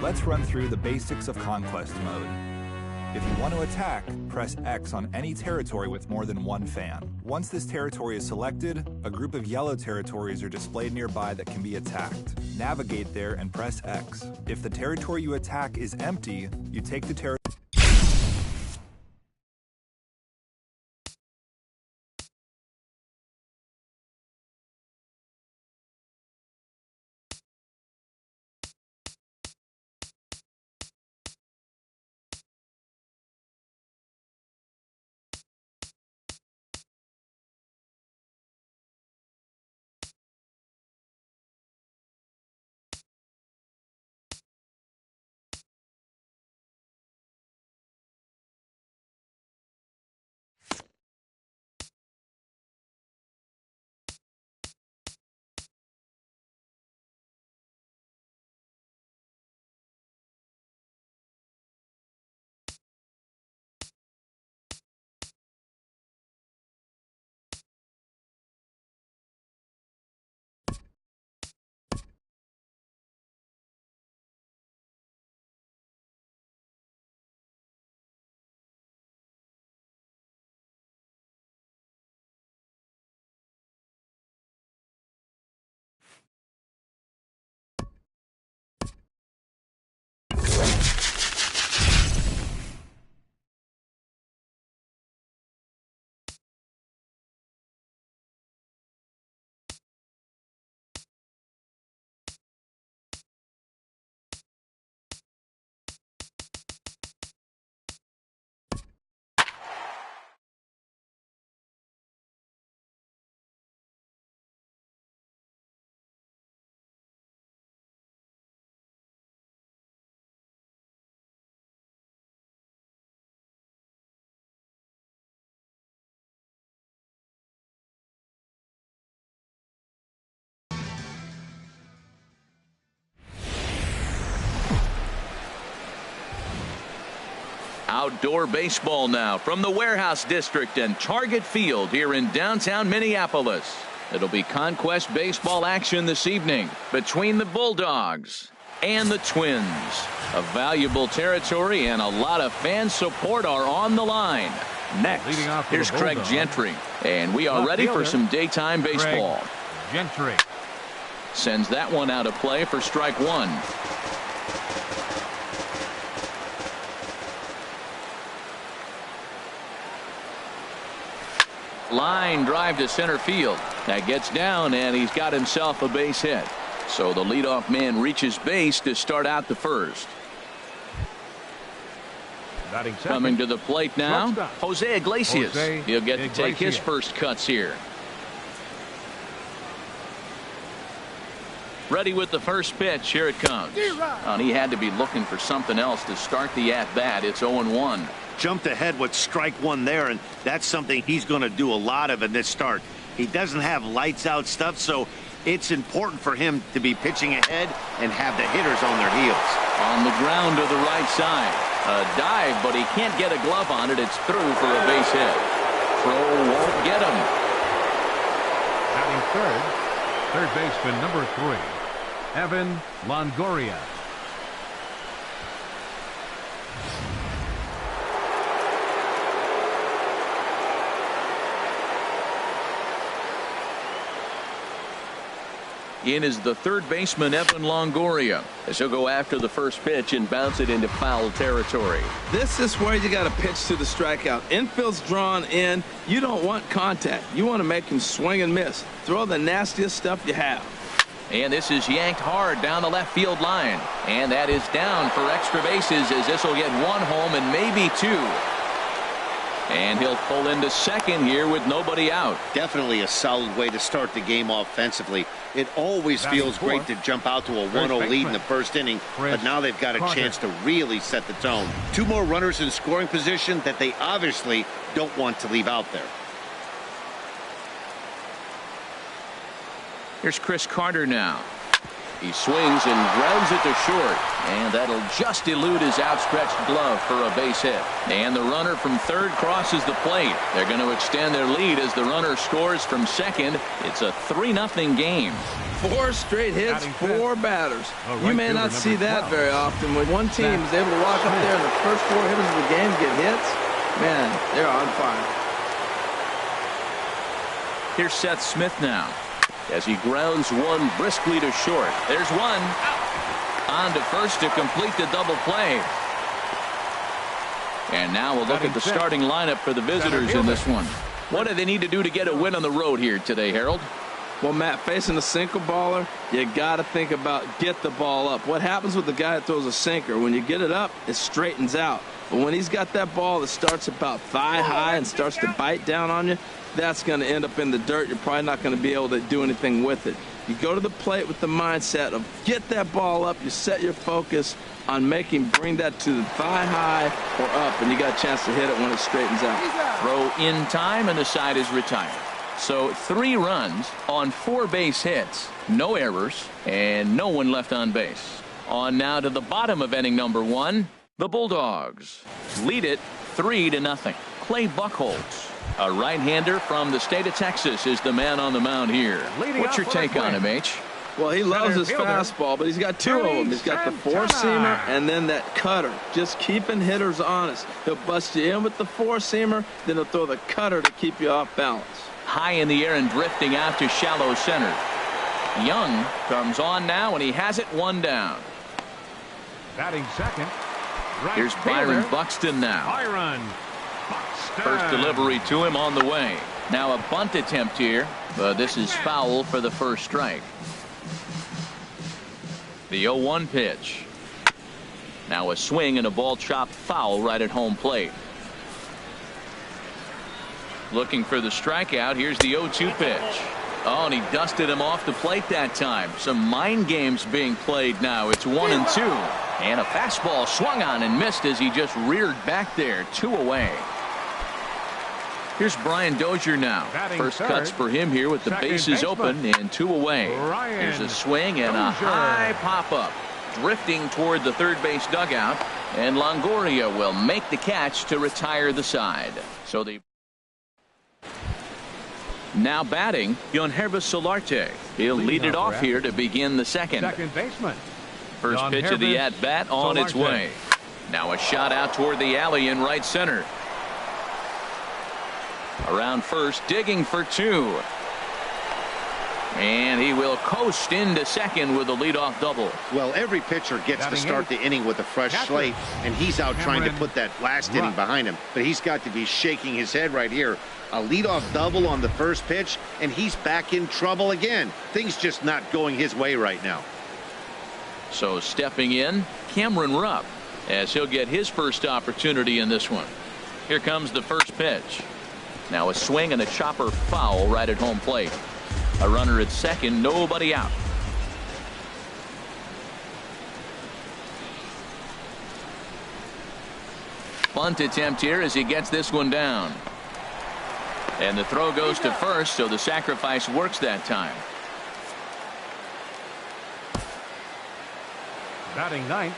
Let's run through the basics of Conquest mode. If you want to attack, press X on any territory with more than one fan. Once this territory is selected, a group of yellow territories are displayed nearby that can be attacked. Navigate there and press X. If the territory you attack is empty, you take the territory. Outdoor baseball now from the Warehouse District and Target Field here in downtown Minneapolis. It'll be Conquest baseball action this evening between the Bulldogs and the Twins. A valuable territory and a lot of fan support are on the line. Next, here's Craig Gentry, and we are ready for some daytime baseball. Gentry sends that one out of play for strike one. Line drive to center field. That gets down, and he's got himself a base hit. So the leadoff man reaches base to start out the first. Coming to the plate now, Jose Iglesias. He'll get to take his first cuts here. Ready with the first pitch. Here it comes. And he had to be looking for something else to start the at-bat. It's 0-1. Jumped ahead with strike one there, and that's something he's going to do a lot of in this start. He doesn't have lights out stuff, so it's important for him to be pitching ahead and have the hitters on their heels. On the ground to the right side. A dive, but he can't get a glove on it. It's through for a base hit. Throw won't get him. Batting third baseman number 3, Evan Longoria. In is the third baseman, Evan Longoria, as he'll go after the first pitch and bounce it into foul territory. This is where you got to pitch to the strikeout. Infield's drawn in. You don't want contact. You want to make him swing and miss. Throw the nastiest stuff you have. And this is yanked hard down the left field line. And that is down for extra bases, as this will get one home and maybe two. And he'll pull into second here with nobody out. Definitely a solid way to start the game offensively. It always feels great to jump out to a 1-0 lead in the first inning, but now they've got a chance to really set the tone. Two more runners in scoring position that they obviously don't want to leave out there. Here's Chris Carter now. He swings and grounds it to short, and that'll just elude his outstretched glove for a base hit. And the runner from third crosses the plate. They're going to extend their lead as the runner scores from second. It's a 3-0 game. 4 straight hits, 4 batters. You may not see that very often. When one team is able to walk up there and the first 4 hitters of the game get hits, man, they're on fire. Here's Seth Smith now, as he grounds one briskly to short. There's one. On to first to complete the double play. And now we'll look at the starting lineup for the visitors in this one. What do they need to do to get a win on the road here today, Harold? Well, Matt, facing a sinker baller, you got to think about get the ball up. What happens with the guy that throws a sinker? When you get it up, it straightens out. But when he's got that ball that starts about thigh high and starts to bite down on you, that's going to end up in the dirt. You're probably not going to be able to do anything with it. You go to the plate with the mindset of get that ball up. You set your focus on bring that to the thigh high or up, and you got a chance to hit it when it straightens out. Throw in time, and the side is retired. So 3 runs on 4 base hits, no errors, and no one left on base. On now to the bottom of inning number 1. The Bulldogs lead it 3-0. Clay Buchholz, a right-hander from the state of Texas, is the man on the mound here. What's your take on him, H? Well, he loves his fastball, but he's got 2 of them. He's got the 4-seamer and then that cutter. Just keeping hitters honest. He'll bust you in with the 4-seamer, then he'll throw the cutter to keep you off balance. High in the air and drifting out to shallow center. Young comes on now, and he has it 1 down. Batting second. Here's Byron Buxton now. First delivery to him on the way. Now a bunt attempt here, but this is foul for the first strike. The 0-1 pitch. Now a swing and a ball chopped foul right at home plate. Looking for the strikeout. Here's the 0-2 pitch. Oh, and he dusted him off the plate that time. Some mind games being played now. It's 1-2. And a fastball swung on and missed as he just reared back there. 2 away. Here's Brian Dozier now. First cuts for him here with the bases open and 2 away. Here's a swing and a high pop-up. Drifting toward the third base dugout. And Longoria will make the catch to retire the side. So the now batting, Yonhervis Solarte. He'll lead it off here to begin the second. Second baseman. First pitch of the at-bat on its way. Now a shot out toward the alley in right center. Around first, digging for 2. And he will coast into second with a leadoff double. Well, every pitcher gets to start the inning with a fresh slate, and he's out trying to put that last inning behind him. But he's got to be shaking his head right here. A leadoff double on the first pitch, and he's back in trouble again. Things just not going his way right now. So stepping in, Cameron Rupp, as he'll get his first opportunity in this one. Here comes the first pitch. Now a swing and a chopper foul right at home plate. A runner at second, nobody out. Bunt attempt here as he gets this one down. And the throw goes to first, so the sacrifice works that time. Batting ninth,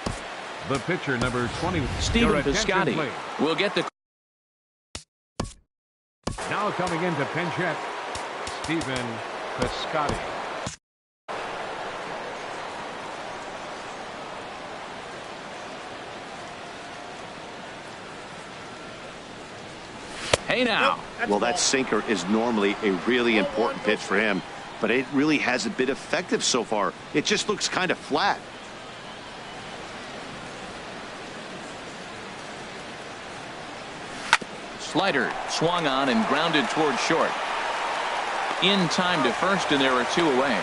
the pitcher number 20. Stephen Piscotty will get the. Now coming into pinch hit, Stephen Piscotty. Hey now. Well, that sinker is normally a really important pitch for him, but it really hasn't been effective so far. It just looks kind of flat. Slider swung on and grounded toward short. In time to first, and there are 2 away.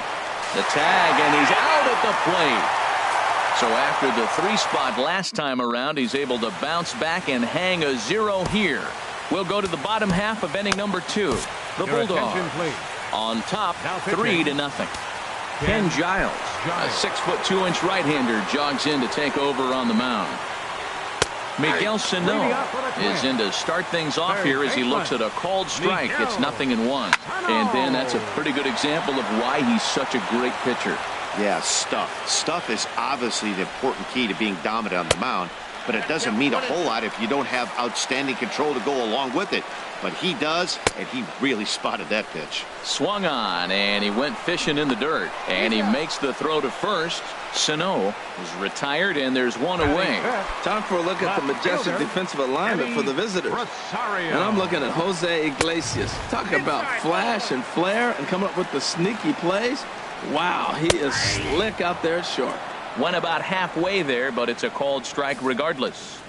The tag, and he's out at the plate. So after the 3-spot last time around, he's able to bounce back and hang a 0 here. We'll go to the bottom half of inning number 2. The Bulldogs on top, 3-0. Ken Giles, a 6'2" right-hander, jogs in to take over on the mound. Miguel Sano is in to start things off here as he looks at a called strike. It's 0-1. And then that's a pretty good example of why he's such a great pitcher. Yeah, stuff. Stuff is obviously the important key to being dominant on the mound, but it doesn't mean a whole lot if you don't have outstanding control to go along with it. But he does, and he really spotted that pitch. Swung on, and he went fishing in the dirt. And he makes the throw to first. Sano is retired, and there's one away. Time for a look at the majestic defensive alignment for the visitors. And I'm looking at Jose Iglesias. Talk about flash and flair and come up with the sneaky plays. Wow, he is slick out there at short. Went about halfway there, but it's a called strike regardless.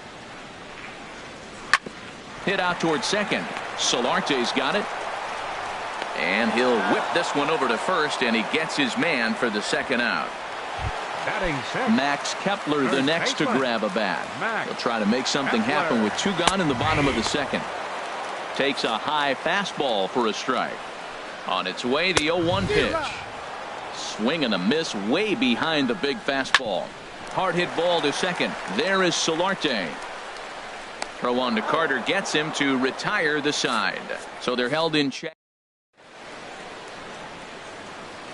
Hit out towards second. Solarte's got it. And he'll whip this one over to first, and he gets his man for the second out. Max Kepler the next to grab a bat. He'll try to make something happen with two gone in the bottom of the second. Takes a high fastball for a strike. On its way, the 0-1 pitch. Swing and a miss way behind the big fastball. Hard hit ball to second. There is Solarte. Throw on to Carter gets him to retire the side. So they're held in check.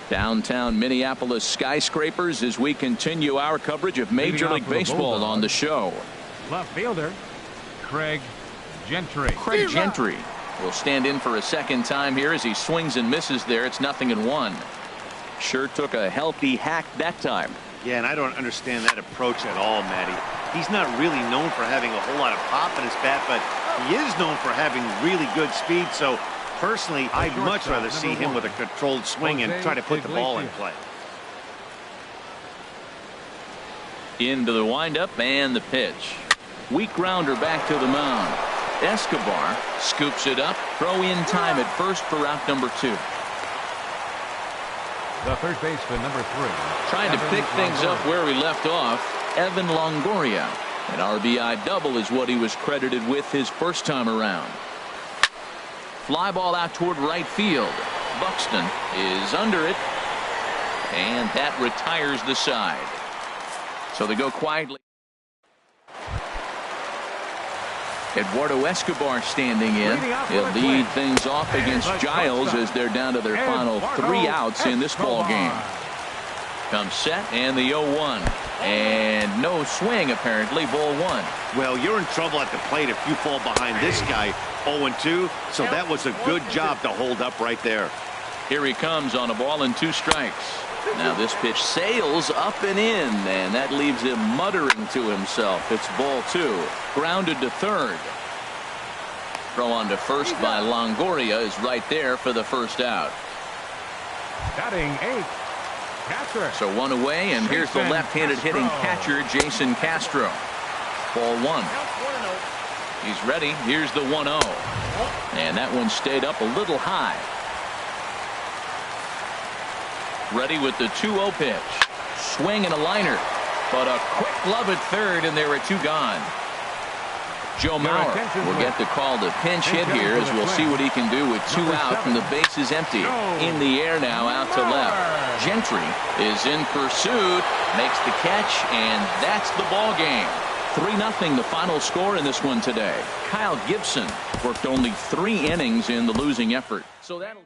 Downtown Minneapolis skyscrapers as we continue our coverage of Major League Baseball on the show. Left fielder, Craig Gentry. Craig Gentry will stand in for a second time here as he swings and misses there. It's 0-1. Sure took a healthy hack that time. Yeah, and I don't understand that approach at all, Matty. He's not really known for having a whole lot of pop in his bat, but he is known for having really good speed. So personally, I'd much rather see him with a controlled swing and try to put the ball in play. Into the windup and the pitch. Weak grounder back to the mound. Escobar scoops it up. Throw in time at first for out number 2. The third baseman, number 3. Trying to pick things up where we left off. Evan Longoria. An RBI double is what he was credited with his first time around. Fly ball out toward right field. Buxton is under it. And that retires the side. So they go quietly. Eduardo Escobar standing in. He'll lead things off against Giles as they're down to their final 3 outs in this ball game. Comes set and the 0-1. And no swing apparently. Ball 1. Well, you're in trouble at the plate if you fall behind this guy 0-2. So that was a good job to hold up right there. Here he comes on a ball and 2 strikes. Now this pitch sails up and in, and that leaves him muttering to himself. It's ball 2. Grounded to third. Throw on to first by Longoria is right there for the first out. Batting 8. Catcher. So 1 away, and here's the left-handed hitting catcher, Jason Castro. Ball 1. He's ready. Here's the 1-0. And that one stayed up a little high. Ready with the 2-0 pitch. Swing and a liner. But a quick glove at third, and there are 2 gone. Joe Mauer will get the call to pinch hit here as we'll see what he can do with 2 out from the bases empty. In the air now out to left. Gentry is in pursuit. Makes the catch, and that's the ball game. 3-0 the final score in this one today. Kyle Gibson worked only 3 innings in the losing effort. So that'll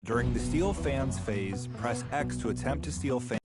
During the steal fans phase, press X to attempt to steal fans.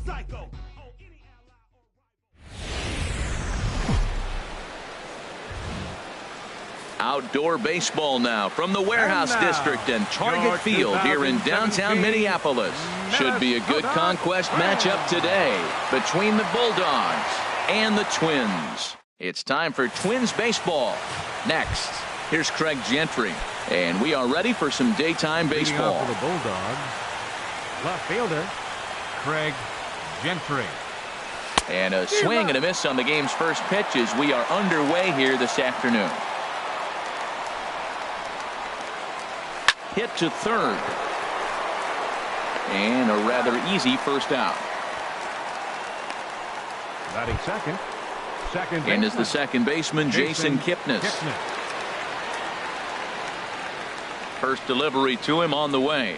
Psycho. Outdoor baseball now from the Warehouse District and Target Field here in downtown Minneapolis. Should be a good conquest matchup today between the Bulldogs and the Twins. It's time for Twins baseball. Next, here's Craig Gentry, and we are ready for some daytime baseball. For the Bulldogs, left fielder Craig Gentry. And a swing and a miss on the game's first pitch as we are underway here this afternoon. Hit to third. And a rather easy first out. Batting second. And is the second baseman, Jason Kipnis. First delivery to him on the way.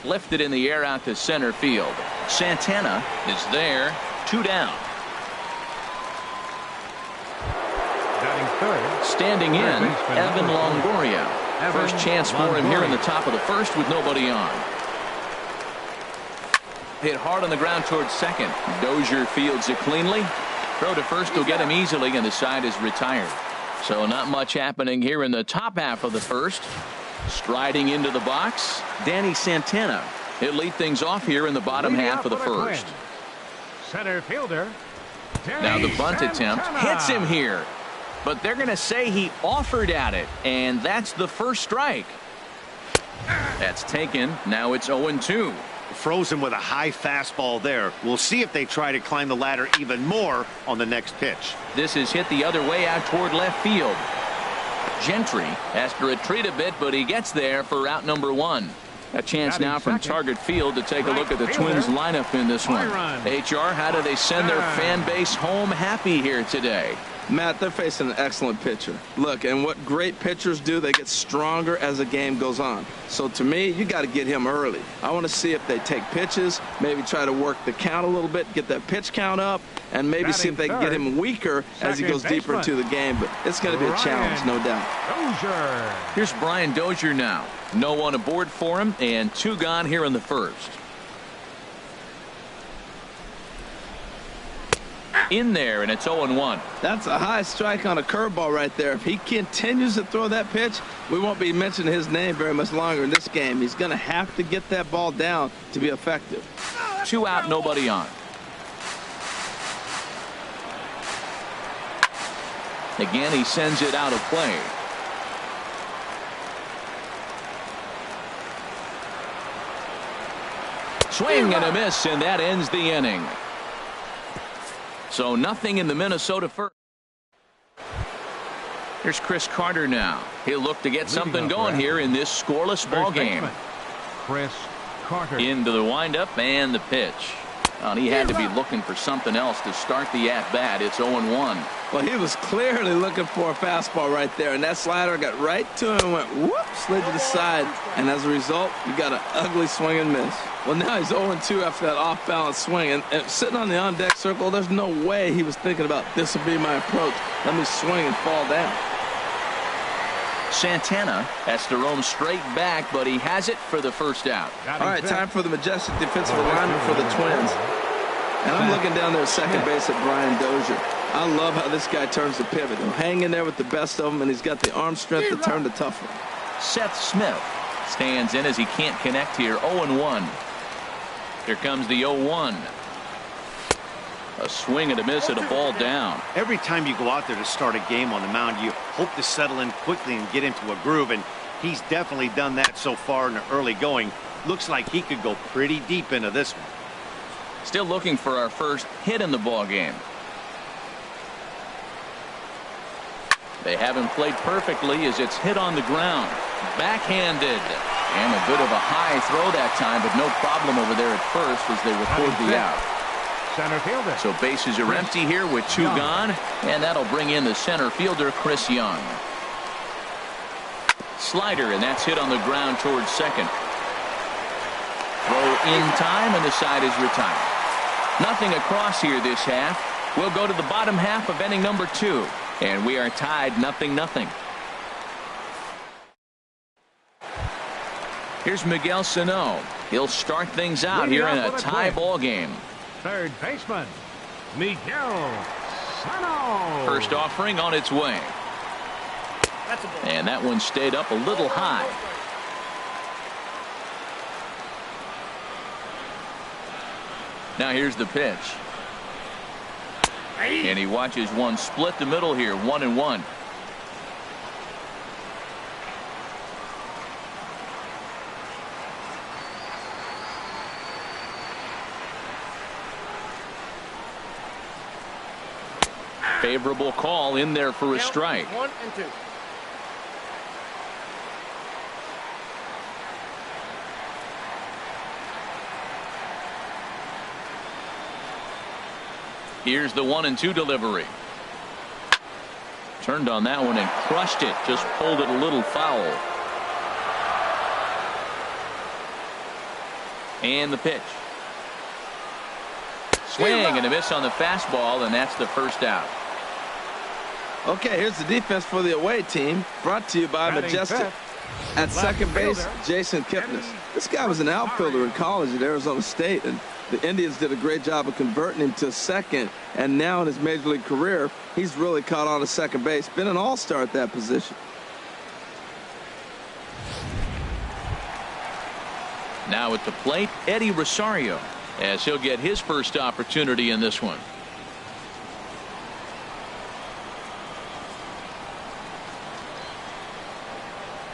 Lifted in the air out to center field. Santana is there. 2 down. Batting third. Standing in, Evan Longoria. First chance for him here in the top of the first with nobody on. Hit hard on the ground towards second. Dozier fields it cleanly. Throw to first will get him easily, and the side is retired. So not much happening here in the top half of the first. Striding into the box, Danny Santana. He'll lead things off here in the bottom half of the first. Center fielder. Now the bunt attempt hits him here. But they're going to say he offered at it, and that's the first strike. That's taken. Now it's 0-2. Frozen with a high fastball there. We'll see if they try to climb the ladder even more on the next pitch. This is hit the other way out toward left field. Gentry has to retreat a bit, but he gets there for out number 1. A chance now from Target Field to take a look at the Twins lineup in this one. HR, how do they send their fan base home happy here today? Matt, they're facing an excellent pitcher. Look, and what great pitchers do, they get stronger as the game goes on. So to me, you got to get him early. I want to see if they take pitches, maybe try to work the count a little bit, get that pitch count up, and maybe see if they can get him weaker as he goes deeper into the game. But it's going to be a challenge, no doubt. Here's Brian Dozier now. No one aboard for him, and 2 gone here in the first. In there, and it's 0-1. That's a high strike on a curveball right there. If he continues to throw that pitch, we won't be mentioning his name very much longer in this game. He's going to have to get that ball down to be effective. 2 out, nobody on. Again, he sends it out of play. Swing and a miss, and that ends the inning. So nothing in the Minnesota first. Here's Chris Carter now. He'll look to get something going here in this scoreless ball game. Chris Carter. Into the windup and the pitch. He had to be looking for something else to start the at-bat. It's 0-1. Well, he was clearly looking for a fastball right there, and that slider got right to him and went whoop, slid to the side, and as a result, you got an ugly swing and miss. Well, now he's 0-2 after that off-balance swing, and sitting on the on-deck circle, there's no way he was thinking about this will be my approach. Let me swing and fall down. Santana has to roam straight back, but he has it for the first out. All right, time for the majestic defensive alignment for the Twins. And I'm looking down there at second base at Brian Dozier. I love how this guy turns the pivot. He'll hang in there with the best of them, and he's got the arm strength to turn the tough one. Seth Smith stands in as he can't connect here. 0-1. Here comes the 0-1. A swing and a miss and a ball down. Every time you go out there to start a game on the mound, you hope to settle in quickly and get into a groove, and he's definitely done that so far in the early going. Looks like he could go pretty deep into this one. Still looking for our first hit in the ball game. They haven't played perfectly as it's hit on the ground. Backhanded. And a bit of a high throw that time, but no problem over there at first as they record the out. Center fielder. So bases are empty here with 2 gone, and that'll bring in the center fielder, Chris Young. Slider, and that's hit on the ground towards second. Throw in time, and the side is retired. Nothing across here this half. We'll go to the bottom half of inning number 2, and we are tied 0-0. Here's Miguel Sano. He'll start things out here in a tie ball game. Third baseman, Miguel Sano. First offering on its way. And that one stayed up a little high. Now here's the pitch. And he watches one split the middle here, 1-1. Favorable call in there for a strike. 1 and 2. Here's the 1-2 delivery. Turned on that one and crushed it. Just pulled it a little foul. And the pitch. Swing and a miss on the fastball, and that's the first out. Okay, here's the defense for the away team, brought to you by Majestic. At second base, Jason Kipnis. This guy was an outfielder in college at Arizona State, and the Indians did a great job of converting him to second, and now in his major league career, he's really caught on to second base. Been an all-star at that position. Now at the plate, Eddie Rosario, as he'll get his first opportunity in this one.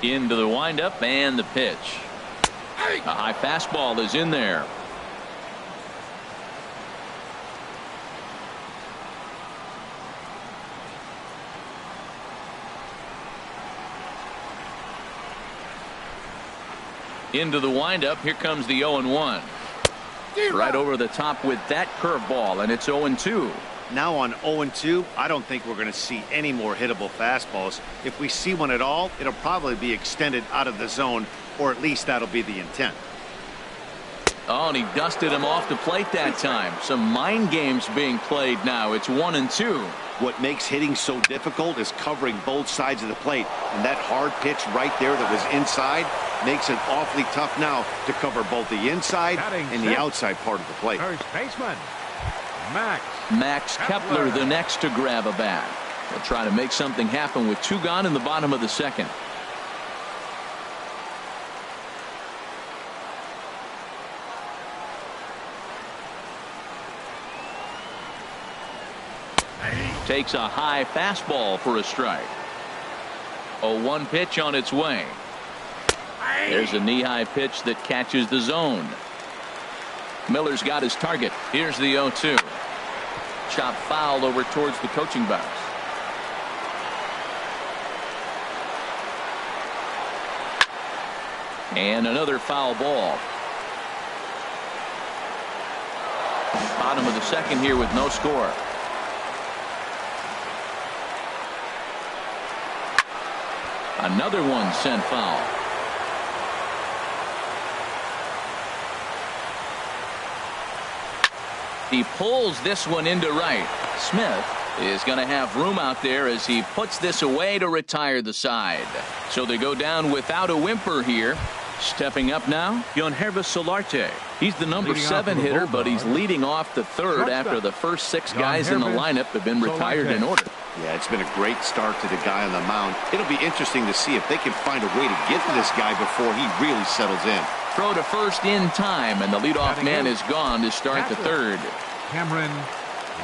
Into the windup and the pitch. A high fastball is in there. Into the windup. Here comes the 0-1. Right over the top with that curveball, and it's 0-2. Now on 0-2, I don't think we're going to see any more hittable fastballs. If we see one at all, it'll probably be extended out of the zone, or at least that'll be the intent. Oh, and he dusted him off the plate that time. Some mind games being played now. It's 1-2. What makes hitting so difficult is covering both sides of the plate. And that hard pitch right there that was inside makes it awfully tough now to cover both the inside and the outside part of the plate. First baseman, Max Kepler, the next to grab a bat. They'll try to make something happen with 2 gone in the bottom of the second. Takes a high fastball for a strike. 0-1 pitch on its way. There's a knee-high pitch that catches the zone. Miller's got his target. Here's the 0-2. Chop foul over towards the coaching box. And another foul ball. Bottom of the second here with no score. Another one sent foul. He pulls this one into right. Smith is going to have room out there as he puts this away to retire the side. So they go down without a whimper here. Stepping up now, Yonhervis Solarte. He's the number 7 hitter, but he's leading off the third after the first 6 guys in the lineup have been retired in order. Yeah, it's been a great start to the guy on the mound. It'll be interesting to see if they can find a way to get to this guy before he really settles in. Throw to first in time, and the leadoff man is gone to start the third. Cameron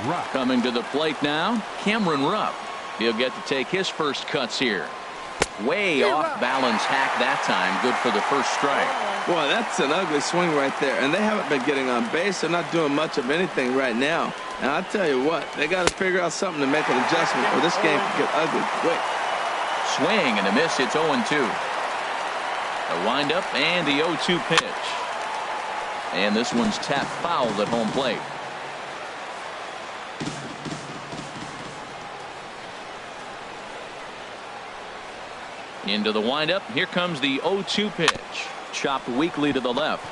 Rupp. Coming to the plate now, Cameron Rupp. He'll get to take his first cuts here. Way off balance hack that time. Good for the first strike. Boy, that's an ugly swing right there. And they haven't been getting on base. They're not doing much of anything right now. And I'll tell you what, they got to figure out something to make an adjustment, or this game could get ugly quick. Swing and a miss. It's 0-2. A windup and the 0-2 pitch. And this one's tapped foul at home plate. Into the windup. Here comes the 0-2 pitch. Chopped weakly to the left.